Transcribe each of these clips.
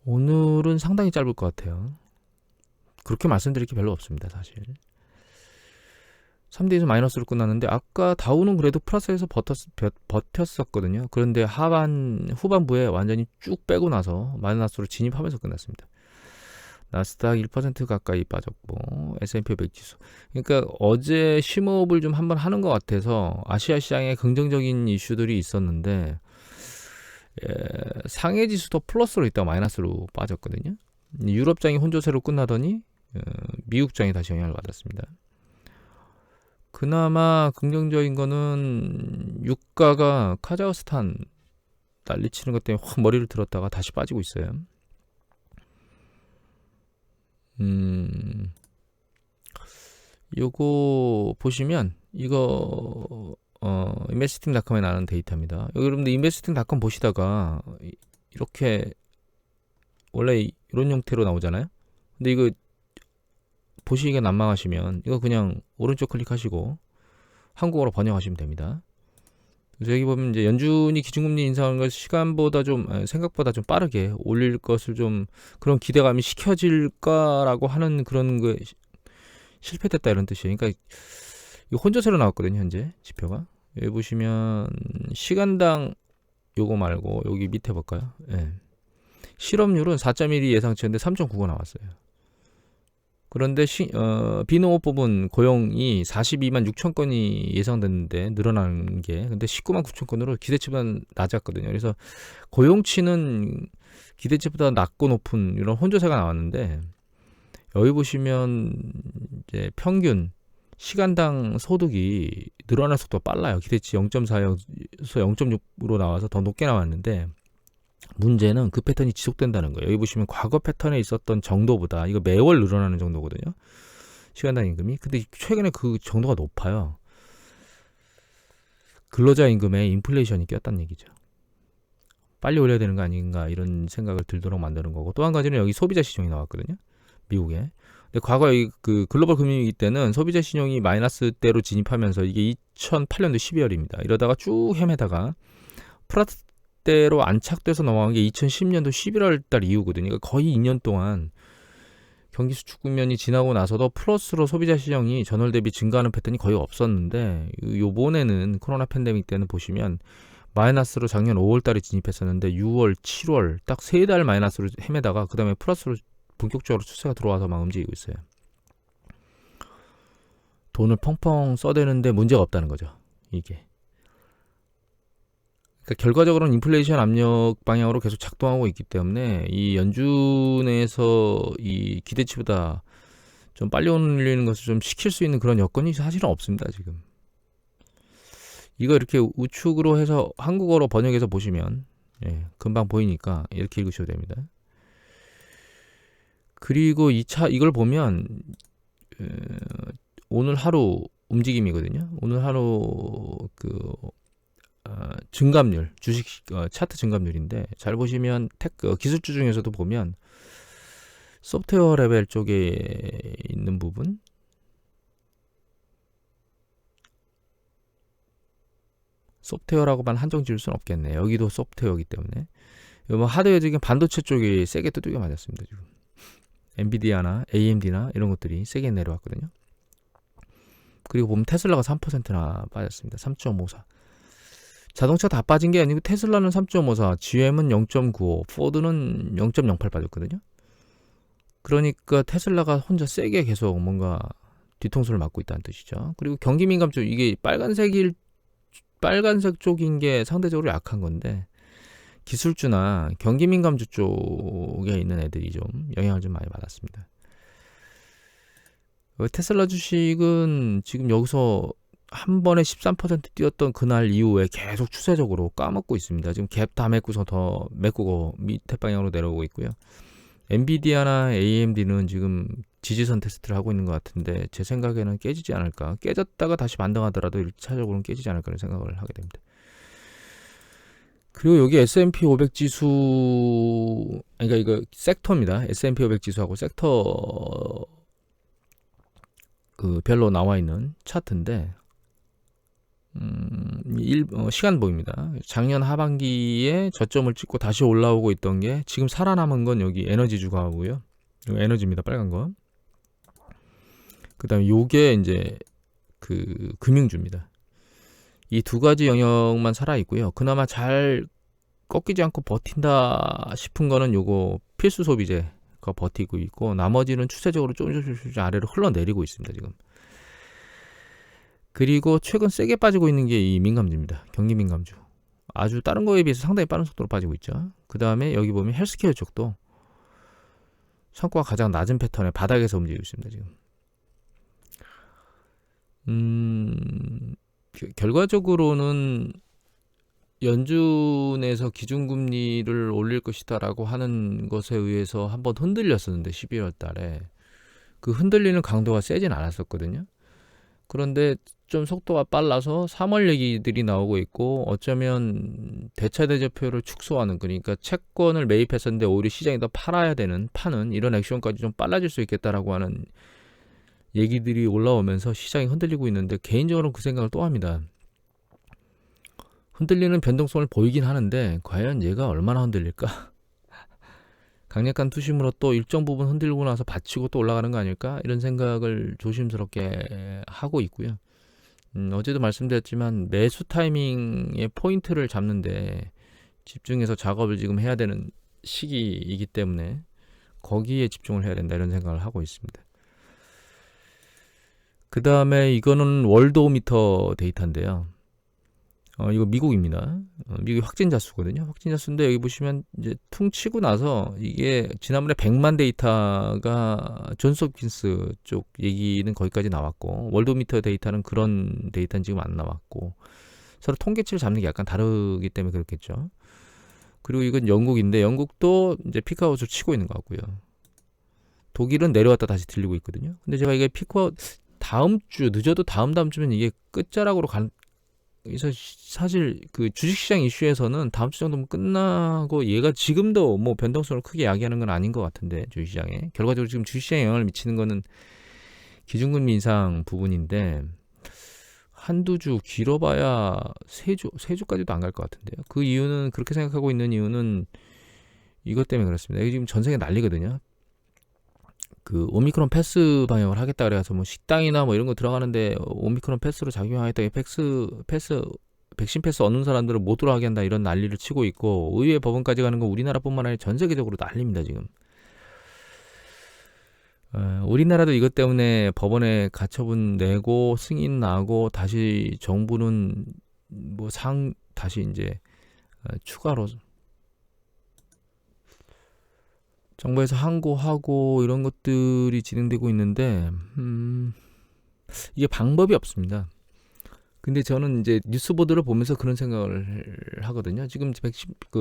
오늘은 상당히 짧을 것 같아요. 그렇게 말씀드릴 게 별로 없습니다, 사실. 3대에서 마이너스로 끝났는데 아까 다우는 그래도 플러스에서 버텼었거든요. 그런데 후반부에 완전히 쭉 빼고 나서 마이너스로 진입하면서 끝났습니다. 나스닥 1% 가까이 빠졌고 S&P 500 지수. 그러니까 어제 심호흡을 좀 한번 하는 것 같아서 아시아 시장에 긍정적인 이슈들이 있었는데 상해 지수도 플러스로 있다가 마이너스로 빠졌거든요. 유럽장이 혼조세로 끝나더니 미국장이 다시 영향을 받았습니다. 그나마 긍정적인 거는 유가가 카자흐스탄 난리치는 것 때문에 확 머리를 들었다가 다시 빠지고 있어요. 요거 보시면 이거 인베스팅닷컴에 나오는 데이터입니다. 여러분들 인베스팅닷컴 보시다가 이렇게 원래 이런 형태로 나오잖아요. 근데 이거 보시기가 난망하시면 이거 그냥 오른쪽 클릭하시고 한국어로 번역하시면 됩니다. 그래서 여기 보면 이제 연준이 기준금리 인상한 걸 시간보다 생각보다 좀 빠르게 올릴 것을 좀 그런 기대감이 식혀질까라고 하는 그런 거 실패됐다 이런 뜻이에요. 그러니까 이 혼조세로 나왔거든요, 현재 지표가. 여기 보시면 시간당 요거 말고 여기 밑에 볼까요? 예. 실업률은 4.1이 예상치였는데 3.9가 나왔어요. 그런데 비농업 부분 고용이 42만 6천 건이 예상됐는데 늘어나는 게 근데 19만 9천 건으로 기대치보다 낮았거든요. 그래서 고용치는 기대치보다 낮고 높은 이런 혼조세가 나왔는데 여기 보시면 이제 평균 시간당 소득이 늘어날 속도가 빨라요. 기대치 0.4에서 0.6으로 나와서 더 높게 나왔는데 문제는 그 패턴이 지속된다는 거예요. 여기 보시면 과거 패턴에 있었던 정도보다 이거 매월 늘어나는 정도거든요. 시간당 임금이. 근데 최근에 그 정도가 높아요. 근로자 임금에 인플레이션이 꼈다는 얘기죠. 빨리 올려야 되는 거 아닌가 이런 생각을 들도록 만드는 거고 또 한 가지는 여기 소비자 신용이 나왔거든요. 미국에. 근데 과거에 그 글로벌 금융위기 때는 소비자 신용이 마이너스대로 진입하면서 이게 2008년도 12월입니다. 이러다가 쭉 헤매다가 플러스대로 안착돼서 넘어간 게 2010년도 11월 달 이후거든요. 그러니까 거의 2년 동안 경기 수축 국면이 지나고 나서도 플러스로 소비자 신용이 전월 대비 증가하는 패턴이 거의 없었는데 요번에는 코로나 팬데믹 때는 보시면 마이너스로 작년 5월 달에 진입했었는데 6월, 7월 딱 3달 마이너스로 헤매다가 그 다음에 플러스로 본격적으로 추세가 들어와서 막 움직이고 있어요. 돈을 펑펑 써대는데 문제가 없다는 거죠. 이게. 그러니까 결과적으로는 인플레이션 압력 방향으로 계속 작동하고 있기 때문에 이 연준에서 이 기대치보다 좀 빨리 올리는 것을 좀 시킬 수 있는 그런 여건이 사실은 없습니다. 지금. 이거 이렇게 우측으로 해서 한국어로 번역해서 보시면 금방 보이니까 이렇게 읽으셔도 됩니다. 그리고 이걸 보면 오늘 하루 움직임이거든요. 오늘 하루 증감률, 주식 차트 증감률인데 잘 보시면 기술주 중에서도 보면 소프트웨어 레벨 쪽에 있는 부분 소프트웨어라고만 한정 지을 수는 없겠네. 여기도 소프트웨어이기 때문에 뭐 하드웨어적인 반도체 쪽이 세게 두들겨 맞았습니다. 지금 엔비디아나 AMD나 이런 것들이 세게 내려왔거든요. 그리고 보면 테슬라가 3%나 빠졌습니다. 3.54. 자동차 다 빠진 게 아니고 테슬라는 3.54, GM은 0.95, 포드는 0.08 빠졌거든요. 그러니까 테슬라가 혼자 세게 계속 뭔가 뒤통수를 맞고 있다는 뜻이죠. 그리고 경기 민감 쪽 이게 빨간색 쪽인 게 상대적으로 약한 건데 기술주나 경기 민감주 쪽에 있는 애들이 좀 영향을 좀 많이 받았습니다. 테슬라 주식은 지금 여기서 한 번에 13% 뛰었던 그날 이후에 계속 추세적으로 까먹고 있습니다. 지금 갭 다 메꾸서 더 메꾸고 밑에 방향으로 내려오고 있고요. 엔비디아나 AMD는 지금 지지선 테스트를 하고 있는 것 같은데 제 생각에는 깨지지 않을까. 깨졌다가 다시 반등하더라도 1차적으로는 깨지지 않을까 생각을 하게 됩니다. 그리고 여기 S&P 500 지수, 그러니까 이거 섹터입니다. S&P 500 지수하고 섹터 별로 나와 있는 차트인데, 시간 보입니다. 작년 하반기에 저점을 찍고 다시 올라오고 있던 게 지금 살아남은 건 여기 에너지 주가고요. 에너지입니다. 빨간 거. 그다음에 요게 이제 그 금융주입니다. 이 두 가지 영역만 살아 있고요. 그나마 잘 꺾이지 않고 버틴다 싶은 거는 요거 필수 소비재가 버티고 있고, 나머지는 추세적으로 조금씩 아래로 흘러내리고 있습니다, 지금. 그리고 최근 세게 빠지고 있는 게 이 민감주입니다. 경기 민감주. 아주 다른 거에 비해서 상당히 빠른 속도로 빠지고 있죠. 그 다음에 여기 보면 헬스케어 쪽도 성과가 가장 낮은 패턴의 바닥에서 움직이고 있습니다, 지금. 결과적으로는 연준에서 기준금리를 올릴 것이다라고 하는 것에 의해서 한번 흔들렸었는데 12월 달에 그 흔들리는 강도가 세진 않았었거든요. 그런데 좀 속도가 빨라서 3월 얘기들이 나오고 있고, 어쩌면 대차 대조표를 축소하는, 그러니까 채권을 매입했었는데 오히려 시장이 더 파는 이런 액션까지 좀 빨라질 수 있겠다라고 하는 얘기들이 올라오면서 시장이 흔들리고 있는데, 개인적으로는 그 생각을 또 합니다. 흔들리는 변동성을 보이긴 하는데 과연 얘가 얼마나 흔들릴까? 강력한 투심으로 또 일정 부분 흔들고 나서 받치고 또 올라가는 거 아닐까? 이런 생각을 조심스럽게 하고 있고요. 어제도 말씀드렸지만 매수 타이밍의 포인트를 잡는데 집중해서 작업을 지금 해야 되는 시기이기 때문에 거기에 집중을 해야 된다, 이런 생각을 하고 있습니다. 그 다음에 이거는 월도미터 데이터인데요. 이거 미국입니다. 미국 확진자 수거든요. 확진자 수인데 여기 보시면 이제 퉁 치고 나서 이게 지난번에 100만 데이터가 존스홉킨스 쪽 얘기는 거기까지 나왔고, 월도미터 데이터는 그런 데이터는 지금 안 나왔고, 서로 통계치를 잡는 게 약간 다르기 때문에 그렇겠죠. 그리고 이건 영국인데 영국도 이제 피크아웃을 치고 있는 것 같고요. 독일은 내려왔다 다시 들리고 있거든요. 근데 제가 이게 피크아웃 다음 주, 늦어도 다음 주면 이게 끝자락으로 그래서 사실 그 주식시장 이슈에서는 다음 주 정도면 끝나고, 얘가 지금도 뭐 변동성을 크게 야기하는 건 아닌 것 같은데, 주식시장에 결과적으로 지금 주식시장에 영향을 미치는 거는 기준금리 인상 부분인데, 한두 주 길어봐야 세 주까지도 안 갈 것 같은데요. 그 이유는, 그렇게 생각하고 있는 이유는 이것 때문에 그렇습니다. 이게 지금 전 세계 난리거든요. 그 오미크론 패스 방역을 하겠다 그래서 뭐 식당이나 뭐 이런 거 들어가는데 오미크론 패스로 작용하겠다, 백신 패스 얻는 사람들을 못 들어가게 한다, 이런 난리를 치고 있고, 의회 법원까지 가는 거 우리나라뿐만 아니라 전 세계적으로 난립니다, 지금. 우리나라도 이것 때문에 법원에 가처분 내고 승인 나고, 다시 정부는 뭐 다시 이제 추가로 정부에서 항고하고 이런 것들이 진행되고 있는데, 이게 방법이 없습니다. 근데 저는 이제 뉴스 보도를 보면서 그런 생각을 하거든요. 지금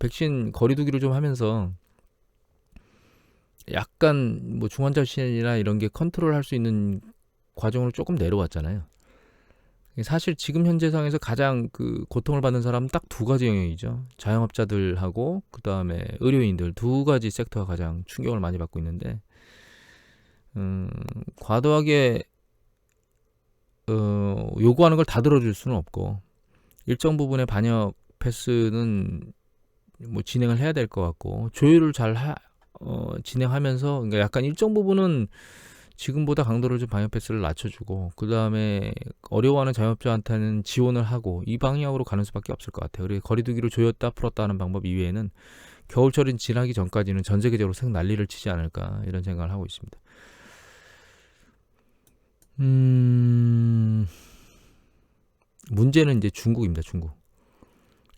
백신 거리두기를 좀 하면서 약간 뭐 중환자실이나 이런 게 컨트롤할 수 있는 과정으로 조금 내려왔잖아요. 사실 지금 현재 상황에서 가장 그 고통을 받는 사람은 딱 두 가지 영역이죠. 자영업자들하고 그 다음에 의료인들, 두 가지 섹터가 가장 충격을 많이 받고 있는데, 과도하게 요구하는 걸 다 들어줄 수는 없고, 일정 부분의 반역 패스는 뭐 진행을 해야 될 것 같고, 조율을 잘 진행하면서, 그러니까 약간 일정 부분은 지금보다 강도를 좀 방역 패스를 낮춰주고, 그 다음에 어려워하는 자영업자한테는 지원을 하고, 이 방향으로 가는 수밖에 없을 것 같아요. 그리고 거리두기를 조였다 풀었다 하는 방법 이외에는 겨울철이 지나기 전까지는 전 세계적으로 생 난리를 치지 않을까, 이런 생각을 하고 있습니다. 문제는 이제 중국입니다. 중국.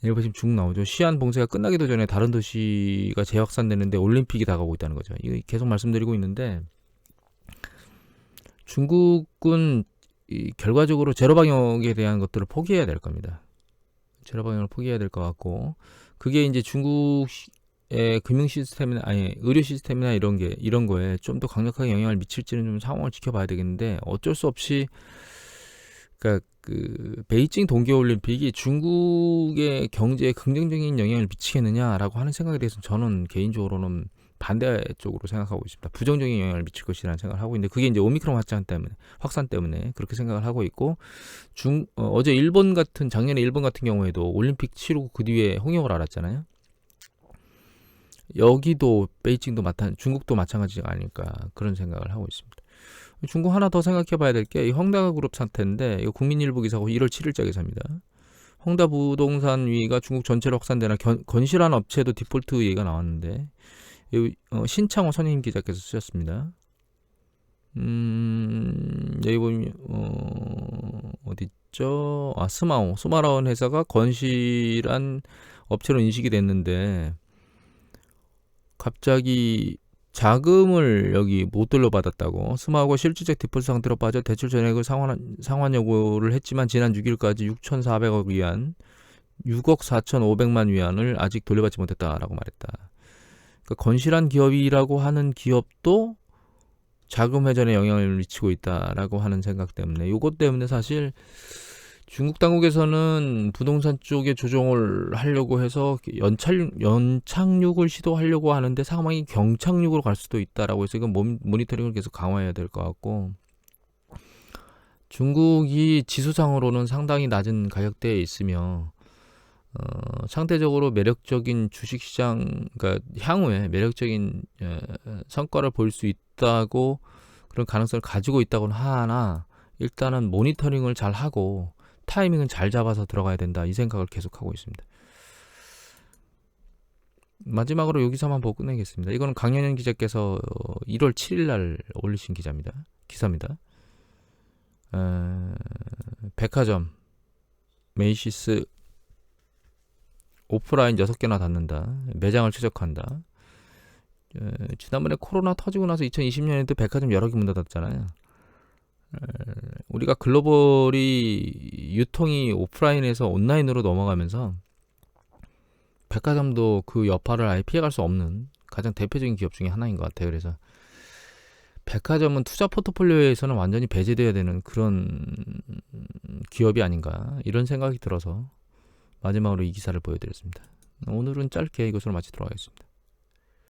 여기 보시면 중국 나오죠. 시안 봉쇄가 끝나기도 전에 다른 도시가 재확산되는데 올림픽이 다가오고 있다는 거죠. 이거 계속 말씀드리고 있는데, 중국은 결과적으로 제로 방역에 대한 것들을 포기해야 될 겁니다. 제로 방역을 포기해야 될 것 같고, 그게 이제 중국의 금융 시스템이나 의료 시스템이나 이런 거에 좀 더 강력하게 영향을 미칠지는 좀 상황을 지켜봐야 되겠는데, 어쩔 수 없이, 그러니까 그 베이징 동계올림픽이 중국의 경제에 긍정적인 영향을 미치겠느냐라고 하는 생각에 대해서 저는 개인적으로는 반대쪽으로 생각하고 있습니다. 부정적인 영향을 미칠 것이라는 생각을 하고 있는데 그게 이제 오미크론 확산 때문에 그렇게 생각을 하고 있고 어제 작년에 일본 같은 경우에도 올림픽 치르고 그 뒤에 홍역을 알았잖아요. 여기도 베이징도 중국도 마찬가지가 아닐까 그런 생각을 하고 있습니다. 중국 하나 더 생각해 봐야 될 게 이 헝다그룹 사태인데 이거 국민일보 기사고 1월 7일자 기사입니다. 헝다 부동산 위기가 중국 전체로 확산되나 건실한 업체도 디폴트 얘기가 나왔는데 신창호 선임 기자께서 쓰셨습니다. 여기 보면 어딨죠? 스마라온 회사가 건실한 업체로 인식이 됐는데 갑자기 자금을 여기 못 돌려받았다고. 스마하고 실질적 디폴트 상태로 빠져 대출 전액을 상환 요구를 했지만 지난 6일까지 6,400억 위안, 6억 4,500만 위안을 아직 돌려받지 못했다라고 말했다. 그러니까 건실한 기업이라고 하는 기업도 자금 회전에 영향을 미치고 있다라고 하는 생각 때문에 이것 때문에 사실 중국 당국에서는 부동산 쪽에 조정을 하려고 해서 연착륙을 시도하려고 하는데 상황이 경착륙으로 갈 수도 있다라고 해서 이건 모니터링을 계속 강화해야 될 것 같고 중국이 지수상으로는 상당히 낮은 가격대에 있으며 상대적으로 매력적인 주식시장 그러니까 향후에 매력적인 성과를 볼 수 있다고 그런 가능성을 가지고 있다고는 하나 일단은 모니터링을 잘 하고 타이밍은 잘 잡아서 들어가야 된다 이 생각을 계속하고 있습니다. 마지막으로 여기서만 보고 끝내겠습니다. 이거는 강연현 기자께서 1월 7일 날 올리신 기사입니다. 백화점 메이시스 오프라인 6개나 닫는다. 매장을 최적화한다. 지난번에 코로나 터지고 나서 2020년에도 백화점 여러 개 문 닫았잖아요. 우리가 글로벌이 유통이 오프라인에서 온라인으로 넘어가면서 백화점도 그 여파를 아예 피해갈 수 없는 가장 대표적인 기업 중에 하나인 것 같아요. 그래서 백화점은 투자 포트폴리오에서는 완전히 배제되어야 되는 그런 기업이 아닌가 이런 생각이 들어서 마지막으로 이 기사를 보여드렸습니다. 오늘은 짧게 이것으로 마치도록 하겠습니다.